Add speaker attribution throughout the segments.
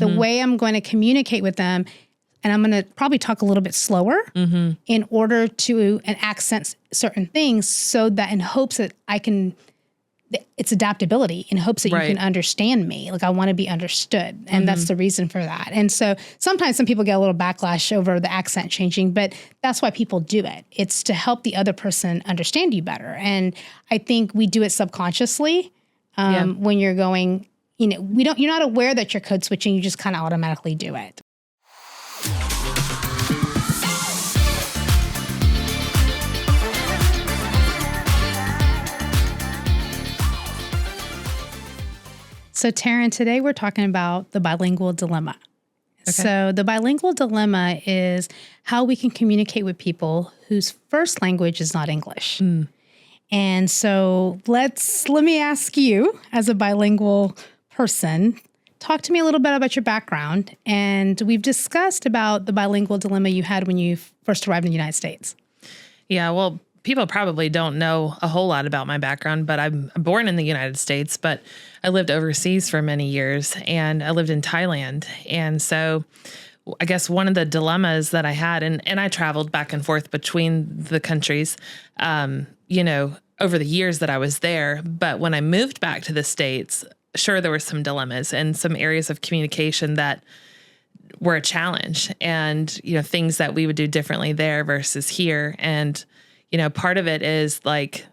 Speaker 1: the way I'm going to communicate with them, and I'm going to probably talk a little bit slower in order to and accent certain things so that in hopes that it's adaptability in hopes that you can understand me. Like I want to be understood. And that's the reason for that. And so sometimes some people get a little backlash over the accent changing, but that's why people do it. It's to help the other person understand you better. And I think we do it subconsciously when you're going, you're not aware that you're code switching. You just kind of automatically do it. So, Taryn, today we're talking about the bilingual dilemma. Okay. So the bilingual dilemma is how we can communicate with people whose first language is not English. And so let me ask you, as a bilingual person, talk to me a little bit about your background. And we've discussed about the bilingual dilemma you had when you first arrived in the United States.
Speaker 2: Yeah, well, people probably don't know a whole lot about my background, but I'm born in the United States, but I lived overseas for many years, and I lived in Thailand. And so I guess one of the dilemmas that I had, and I traveled back and forth between the countries, over the years that I was there. But when I moved back to the States, sure, there were some dilemmas and some areas of communication that were a challenge, and, things that we would do differently there versus here. And part of it is like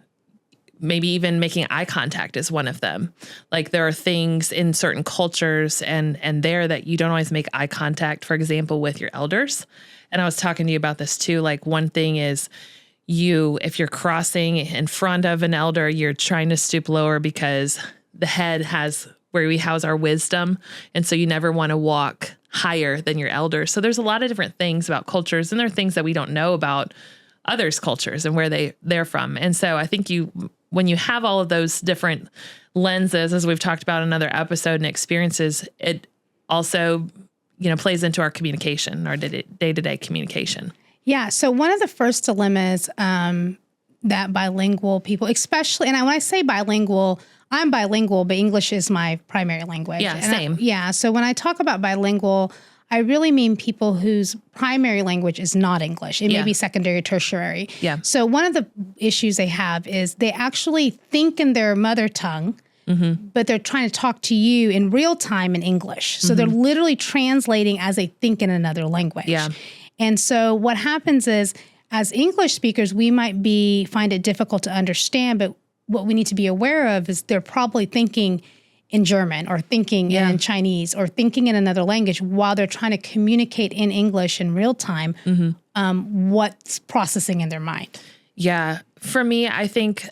Speaker 2: maybe even making eye contact is one of them. Like there are things in certain cultures and there that you don't always make eye contact, for example, with your elders. And I was talking to you about this too. Like one thing is if you're crossing in front of an elder, you're trying to stoop lower because the head has where we house our wisdom. And so you never want to walk higher than your elder. So there's a lot of different things about cultures, and there are things that we don't know about others' cultures and where they're from. And so I think when you have all of those different lenses, as we've talked about in another episode, and experiences, it also, plays into our communication, our day-to-day communication.
Speaker 1: Yeah. So one of the first dilemmas that bilingual people, especially, and when I say bilingual, I'm bilingual, but English is my primary language.
Speaker 2: Yeah, same.
Speaker 1: So when I talk about bilingual, I really mean people whose primary language is not English. It may be secondary or tertiary.
Speaker 2: Yeah.
Speaker 1: So one of the issues they have is they actually think in their mother tongue, but they're trying to talk to you in real time in English. So they're literally translating as they think in another language.
Speaker 2: Yeah.
Speaker 1: And so what happens is, as English speakers, we might find it difficult to understand, but what we need to be aware of is they're probably thinking in German or thinking in Chinese or thinking in another language while they're trying to communicate in English in real time, what's processing in their mind.
Speaker 2: Yeah. For me, I think,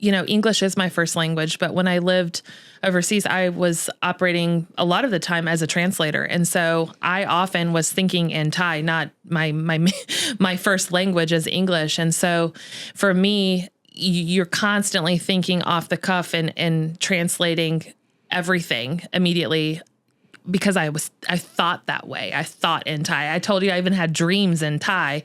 Speaker 2: English is my first language, but when I lived overseas, I was operating a lot of the time as a translator. And so I often was thinking in Thai, not my first language is English. And so for me, you're constantly thinking off the cuff and translating everything immediately because I thought that way. I thought in Thai. I told you I even had dreams in Thai.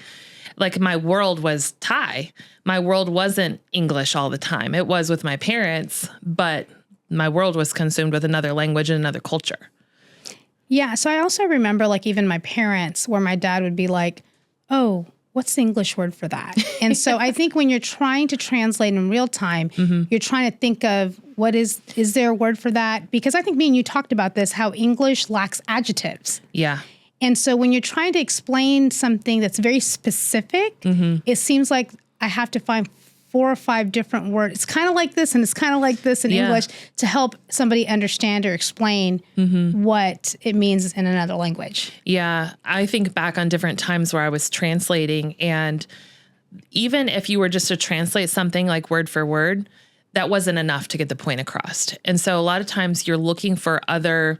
Speaker 2: Like my world was Thai. My world wasn't English all the time. It was with my parents, but my world was consumed with another language and another culture.
Speaker 1: Yeah. So I also remember like even my parents where my dad would be like, oh, what's the English word for that? And so I think when you're trying to translate in real time, you're trying to think of is there a word for that? Because I think me and you talked about this, how English lacks adjectives.
Speaker 2: Yeah.
Speaker 1: And so when you're trying to explain something that's very specific, it seems like I have to find 4 or 5 different words. It's kind of like this and it's kind of like this in English to help somebody understand or explain what it means in another language.
Speaker 2: Yeah. I think back on different times where I was translating, and even if you were just to translate something like word for word, that wasn't enough to get the point across. And so a lot of times you're looking for other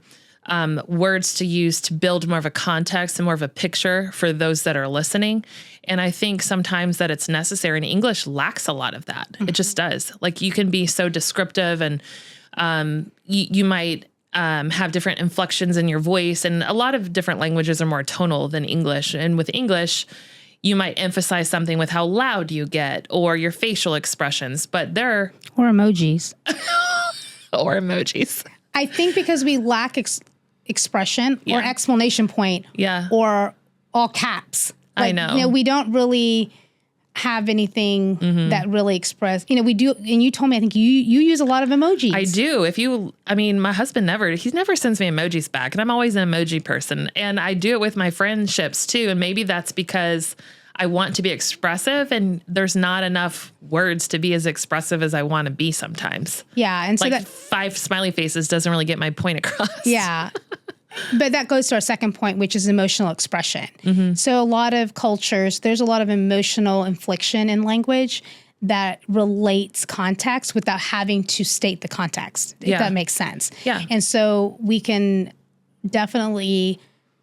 Speaker 2: words to use to build more of a context and more of a picture for those that are listening. And I think sometimes that it's necessary, and English lacks a lot of that. It just does. Like you can be so descriptive, and you might have different inflections in your voice, and a lot of different languages are more tonal than English. And with English, you might emphasize something with how loud you get or your facial expressions, but
Speaker 1: or emojis.
Speaker 2: Or emojis.
Speaker 1: I think because we lack expression or exclamation point
Speaker 2: Yeah.
Speaker 1: or all caps.
Speaker 2: I know.
Speaker 1: You know, we don't really have anything that really express, you know, we do. And you told me, I think you use a lot of emojis.
Speaker 2: I do. My husband he never sends me emojis back, and I'm always an emoji person, and I do it with my friendships too. And maybe that's because I want to be expressive, and there's not enough words to be as expressive as I want to be sometimes.
Speaker 1: Yeah. And so
Speaker 2: like 5 smiley faces doesn't really get my point across.
Speaker 1: Yeah. But that goes to our second point, which is emotional expression. So a lot of cultures, there's a lot of emotional infliction in language that relates context without having to state the context, if that makes sense.
Speaker 2: Yeah.
Speaker 1: And so we can definitely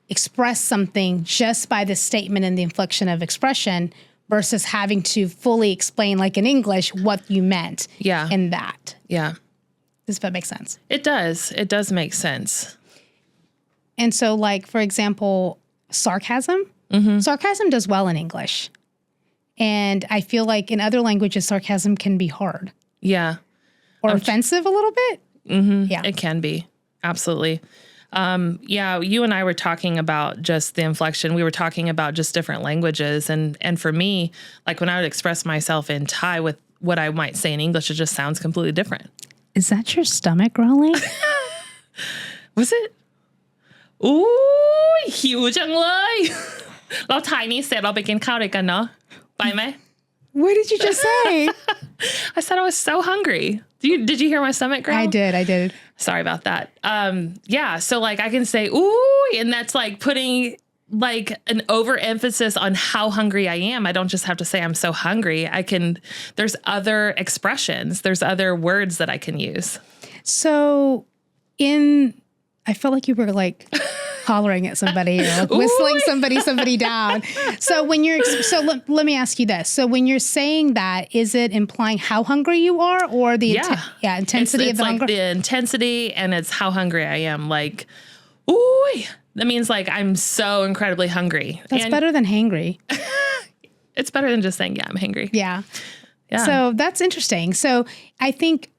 Speaker 1: express something just by the statement and the inflection of expression versus having to fully explain, like in English, what you meant in that.
Speaker 2: Yeah.
Speaker 1: Does that make sense?
Speaker 2: It does. It does make sense.
Speaker 1: And so, like, for example, sarcasm. Sarcasm does well in English. And I feel like in other languages, sarcasm can be hard.
Speaker 2: Yeah.
Speaker 1: Or offensive a little bit. Yeah.
Speaker 2: It can be. Absolutely. You and I were talking about just the inflection. We were talking about just different languages. And for me, like when I would express myself in Thai with what I might say in English, it just sounds completely different.
Speaker 1: Is that your stomach growling?
Speaker 2: Was it? อู้หิวจังเลยเราถ่ายนี้เสร็จเราไปกินข้าวด้วยกันเนาะไปไหม
Speaker 1: What did you just say?
Speaker 2: I said I was so hungry. Did you hear my stomach growl?
Speaker 1: I did.
Speaker 2: Sorry about that. So like I can say ooh, and that's like putting like an overemphasis on how hungry I am. I don't just have to say I'm so hungry. There's other expressions. There's other words that I can use.
Speaker 1: So I felt like you were like hollering at somebody or like whistling somebody down. So let me ask you this. So when you're saying that, is it implying how hungry you are or the intensity of the hunger?
Speaker 2: It's like the intensity and it's how hungry I am. Like, ooh, that means like I'm so incredibly hungry.
Speaker 1: That's better than hangry.
Speaker 2: It's better than just saying, yeah, I'm hangry.
Speaker 1: Yeah. So that's interesting. So I think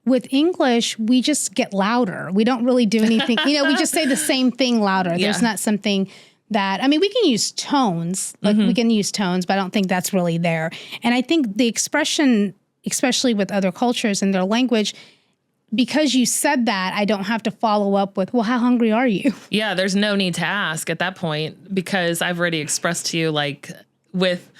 Speaker 1: with English, we just get louder. We don't really do anything. We just say the same thing louder. There's not something that, we can use tones. Like we can use tones, but I don't think that's really there. And I think the expression, especially with other cultures and their language, because you said that, I don't have to follow up with, well, how hungry are you?
Speaker 2: Yeah, there's no need to ask at that point because I've already expressed to you, like with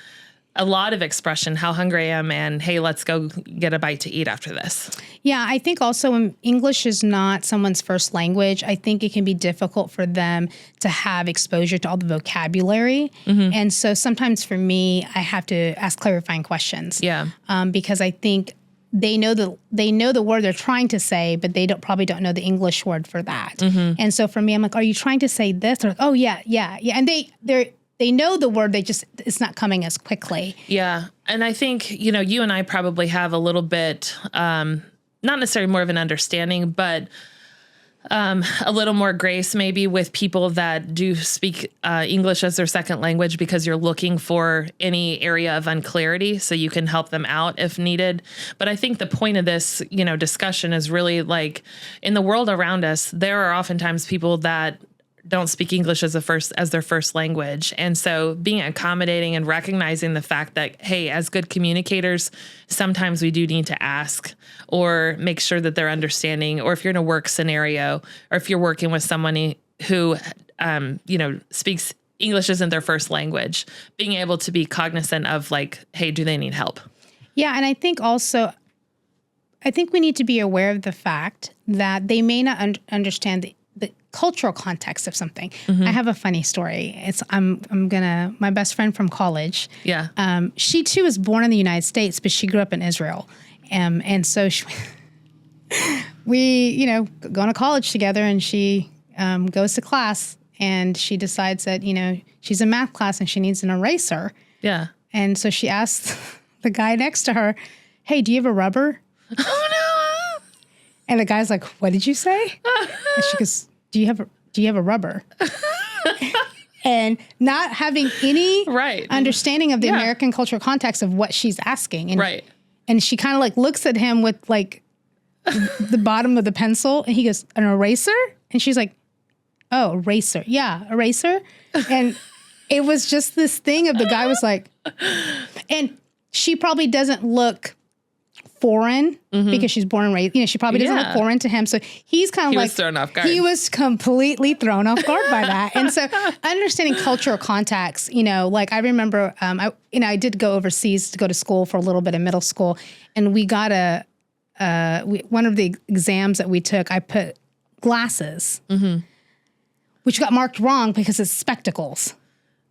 Speaker 2: a lot of expression, how hungry I am and, hey, let's go get a bite to eat after this.
Speaker 1: Yeah, I think also when English is not someone's first language, I think it can be difficult for them to have exposure to all the vocabulary. And so sometimes for me, I have to ask clarifying questions.
Speaker 2: Yeah.
Speaker 1: Because I think they know the word they're trying to say, but they probably don't know the English word for that. And so for me, I'm like, are you trying to say this? They're like, oh yeah. And they know the word, it's not coming as quickly.
Speaker 2: Yeah. And I think, you and I probably have a little bit, not necessarily more of an understanding, but a little more grace maybe with people that do speak English as their second language because you're looking for any area of unclarity so you can help them out if needed. But I think the point of this, discussion is really like in the world around us, there are oftentimes people that don't speak English as their first language. And so being accommodating and recognizing the fact that, hey, as good communicators, sometimes we do need to ask or make sure that they're understanding, or if you're in a work scenario, or if you're working with someone who, speaks English isn't their first language, being able to be cognizant of like, hey, do they need help?
Speaker 1: Yeah. And I think we need to be aware of the fact that they may not understand the cultural context of something. I have a funny story. My best friend from college.
Speaker 2: Yeah.
Speaker 1: She too was born in the United States, but she grew up in Israel. And so we, go to college together and she goes to class and she decides that, she's in math class and she needs an eraser.
Speaker 2: Yeah.
Speaker 1: And so she asks the guy next to her, hey, do you have a rubber?
Speaker 2: Oh no.
Speaker 1: And the guy's like, what did you say? And she goes, do you have a rubber? And not having any understanding of the American cultural context of what she's asking. And she kind of like looks at him with like the bottom of the pencil and he goes, an eraser? And she's like, oh, eraser. Yeah, eraser. And it was just this thing of the guy was like, and she probably doesn't look foreign because she's born and raised. She probably doesn't look foreign to him. So he's kind of like,
Speaker 2: was thrown off guard.
Speaker 1: He was completely thrown off guard by that. And so understanding cultural context, like I remember, I did go overseas to go to school for a little bit in middle school, and we got one of the exams that we took, I put glasses, which got marked wrong because it's spectacles.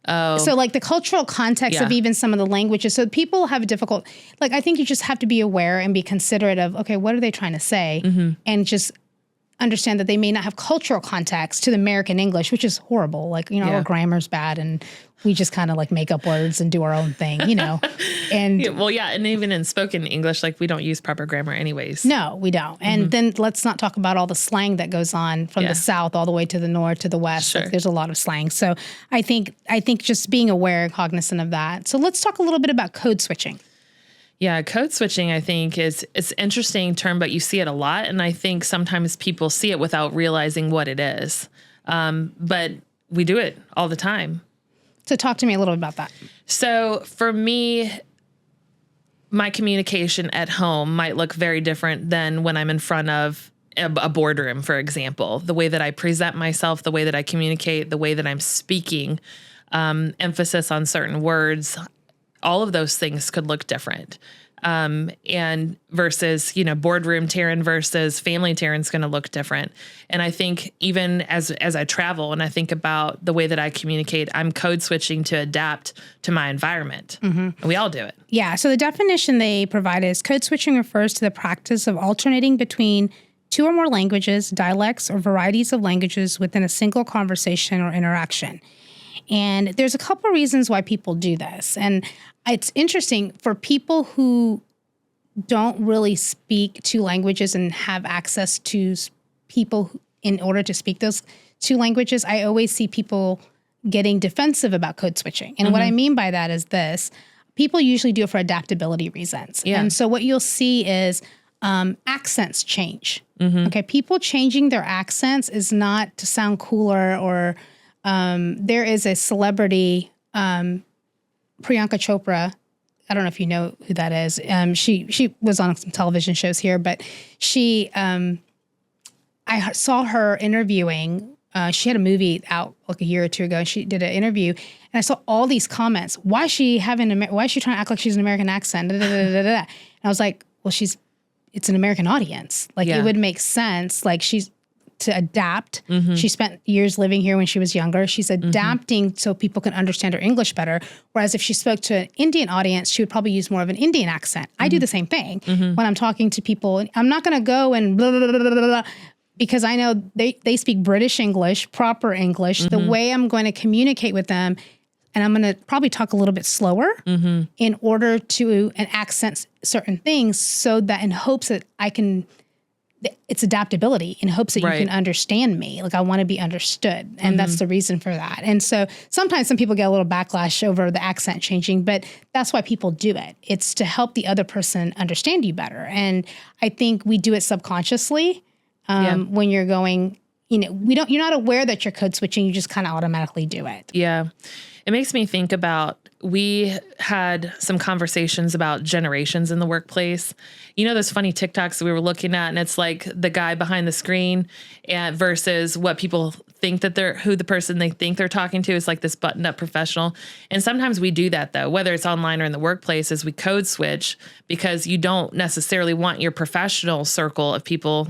Speaker 2: Oh.
Speaker 1: So like the cultural context of even some of the languages. So people have difficult, like I think you just have to be aware and be considerate of, okay, what are they trying to say? And just understand that they may not have cultural context to the American English, which is horrible. Like, our grammar's bad and we just kind of like make up words and do our own thing, And
Speaker 2: and even in spoken English, like we don't use proper grammar anyways.
Speaker 1: No, we don't. And then let's not talk about all the slang that goes on from the South all the way to the North to the West.
Speaker 2: Sure.
Speaker 1: Like, there's a lot of slang. So I think just being aware and cognizant of that. So let's talk a little bit about code switching.
Speaker 2: Yeah, code switching, I think, it's an interesting term, but you see it a lot. And I think sometimes people see it without realizing what it is. But we do it all the time.
Speaker 1: So talk to me a little bit about that.
Speaker 2: So for me, my communication at home might look very different than when I'm in front of a boardroom, for example. The way that I present myself, the way that I communicate, the way that I'm speaking, emphasis on certain words, all of those things could look different. And versus, boardroom Taryn versus family Taryn's going to look different. And I think even as I travel and I think about the way that I communicate, I'm code switching to adapt to my environment. And we all do it.
Speaker 1: Yeah. So the definition they provide is code switching refers to the practice of alternating between two or more languages, dialects, or varieties of languages within a single conversation or interaction. And there's a couple of reasons why people do this. And it's interesting for people who don't really speak two languages and have access to people in order to speak those two languages. I always see people getting defensive about code switching. And what I mean by that is this. People usually do it for adaptability reasons. Yeah. And so what you'll see is accents change. Okay, people changing their accents is not to sound cooler or there is a celebrity, Priyanka Chopra. I don't know if you know who that is. She was on some television shows here, but I saw her interviewing. She had a movie out like a year or two ago, and she did an interview, and I saw all these comments. Why is she trying to act like she's an American accent? Da, da, da, da, da. And I was like, well, it's an American audience. Like it would make sense. Like to adapt. She spent years living here when she was younger. She's adapting so people can understand her English better. Whereas if she spoke to an Indian audience, she would probably use more of an Indian accent. I do the same thing when I'm talking to people. I'm not going to go and blah, blah, blah, blah, blah, blah, because I know they speak British English, proper English. The way I'm going to communicate with them, and I'm going to probably talk a little bit slower in order to accent certain things so that in hopes that it's adaptability in hopes that you can understand me. Like I want to be understood. And that's the reason for that. And so sometimes some people get a little backlash over the accent changing, but that's why people do it. It's to help the other person understand you better. And I think we do it subconsciously when you're going, you're not aware that you're code switching. You just kind of automatically do it.
Speaker 2: Yeah. It makes me think about, we had some conversations about generations in the workplace. Those funny TikToks that we were looking at, and it's like the guy behind the screen versus what people think that who the person they think they're talking to is like this buttoned up professional. And sometimes we do that though, whether it's online or in the workplace, is we code switch because you don't necessarily want your professional circle of people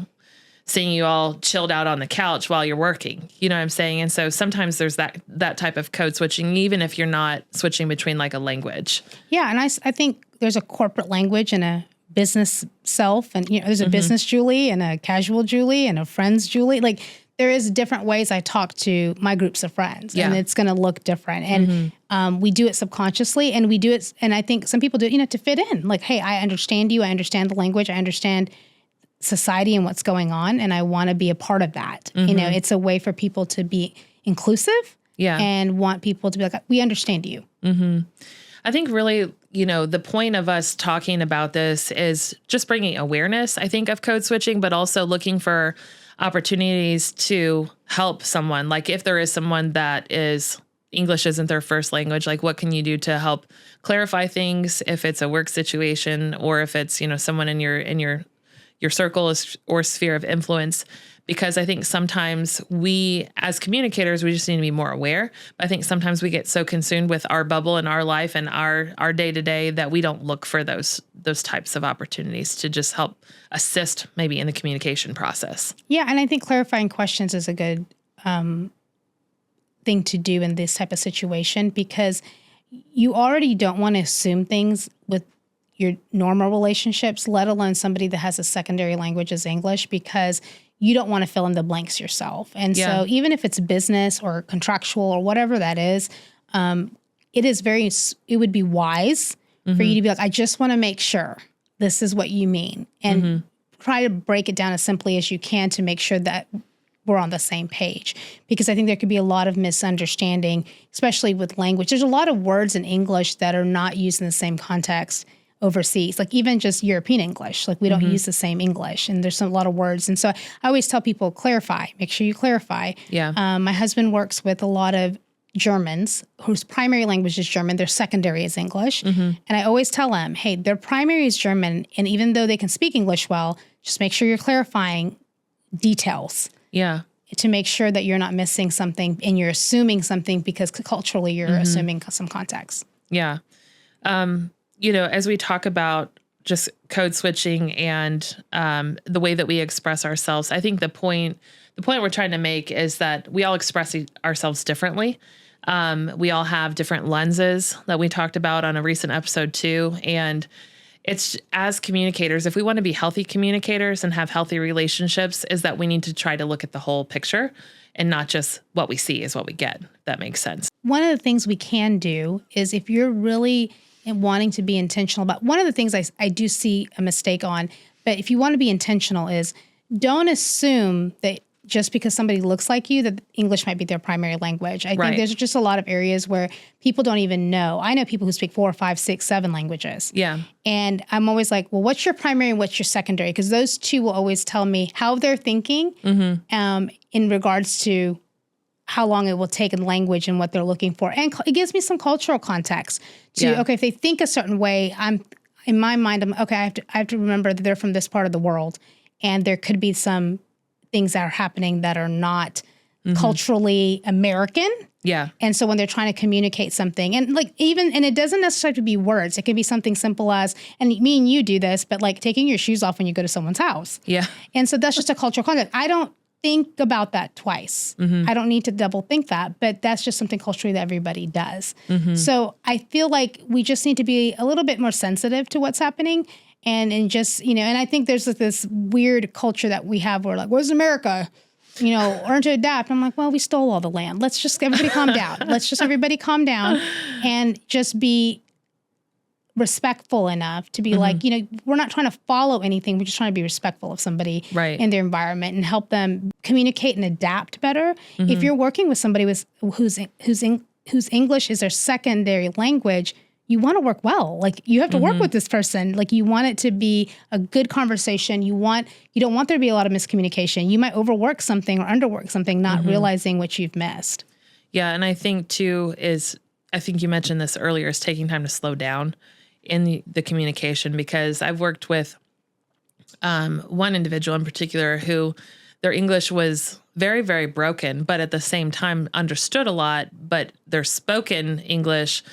Speaker 2: seeing you all chilled out on the couch while you're working. You know what I'm saying? And so sometimes there's that type of code switching, even if you're not switching between like a language. Yeah.
Speaker 1: And I think there's a corporate language and a business self. And, there's a business Julie and a casual Julie and a friends Julie. Like there is different ways I talk to my groups of friends and it's going to look different. And we do it subconsciously and we do it. And I think some people do it, to fit in. Like, hey, I understand you. I understand the language. I understand society and what's going on, and I want to be a part of that. It's a way for people to be inclusive and want people to be like, we understand you.
Speaker 2: I think really, the point of us talking about this is just bringing awareness, I think, of code switching, but also looking for opportunities to help someone. Like if there is someone that is English isn't their first language, like what can you do to help clarify things if it's a work situation or if it's, someone in your circle or sphere of influence. Because I think sometimes we, as communicators, we just need to be more aware. But I think sometimes we get so consumed with our bubble and our life and our day-to-day that we don't look for those types of opportunities to just help assist maybe in the communication process.
Speaker 1: Yeah, and I think clarifying questions is a good thing to do in this type of situation, because you already don't want to assume things with your normal relationships, let alone somebody that has a secondary language as English, because you don't want to fill in the blanks yourself. And so even if it's business or contractual or whatever that is, it would be wise for you to be like, I just want to make sure this is what you mean, and try to break it down as simply as you can to make sure that we're on the same page. Because I think there could be a lot of misunderstanding, especially with language. There's a lot of words in English that are not used in the same context overseas, like even just European English, like we don't use the same English, and there's a lot of words. And so I always tell people, clarify, make sure you clarify.
Speaker 2: Yeah.
Speaker 1: My husband works with a lot of Germans whose primary language is German, their secondary is English. And I always tell them, hey, their primary is German, and even though they can speak English well, just make sure you're clarifying details.
Speaker 2: Yeah.
Speaker 1: To make sure that you're not missing something and you're assuming something because culturally you're assuming some context.
Speaker 2: Yeah. As we talk about just code switching and the way that we express ourselves, I think the point we're trying to make is that we all express ourselves differently. We all have different lenses that we talked about on a recent episode too. And it's, as communicators, if we want to be healthy communicators and have healthy relationships, is that we need to try to look at the whole picture and not just what we see is what we get. That makes sense.
Speaker 1: One of the things we can do is, if you're really wanting to be intentional about, one of the things I do see a mistake on, but if you want to be intentional, is don't assume that just because somebody looks like you, that English might be their primary language. I think there's just a lot of areas where people don't even know. I know people who speak 4, 5, 6, 7 languages.
Speaker 2: Yeah.
Speaker 1: And I'm always like, well, what's your primary and what's your secondary? Because those two will always tell me how they're thinking in regards to how long it will take in language and what they're looking for. And it gives me some cultural context to, okay, if they think a certain way, in my mind, I have to remember that they're from this part of the world, and there could be some things that are happening that are not culturally American.
Speaker 2: Yeah.
Speaker 1: And so when they're trying to communicate something, and and it doesn't necessarily have to be words. It can be something simple as, and me and you do this, but like taking your shoes off when you go to someone's house.
Speaker 2: Yeah.
Speaker 1: And so that's just a cultural context. I don't think about that twice. I don't need to double think that, but that's just something culturally that everybody does. So I feel like we just need to be a little bit more sensitive to what's happening. And just, and I think there's this weird culture that we have where like, where's America? Learn to adapt. I'm like, well, we stole all the land. Let's just everybody calm down. Let's just everybody calm down and just be respectful enough to be like, we're not trying to follow anything. We're just trying to be respectful of somebody in their environment and help them communicate and adapt better. If you're working with somebody whose English is their secondary language, you want to work well. Like, you have to work with this person. Like, you want it to be a good conversation. You don't want there to be a lot of miscommunication. You might overwork something or underwork something, not realizing what you've missed.
Speaker 2: Yeah. And I think too I think you mentioned this earlier, is taking time to slow down in the communication, because I've worked with one individual in particular who their English was very, very broken, but at the same time understood a lot, but their spoken English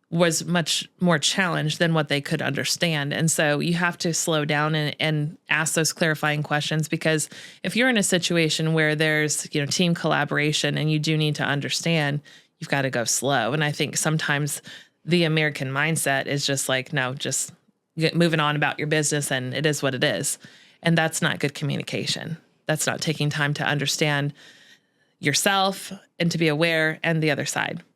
Speaker 2: was much more challenged than what they could understand. And so you have to slow down and ask those clarifying questions, because if you're in a situation where there's, team collaboration and you do need to understand, you've got to go slow. And I think sometimes the American mindset is just like, no, just get moving on about your business and it is what it is. And that's not good communication. That's not taking time to understand yourself and to be aware and the other side.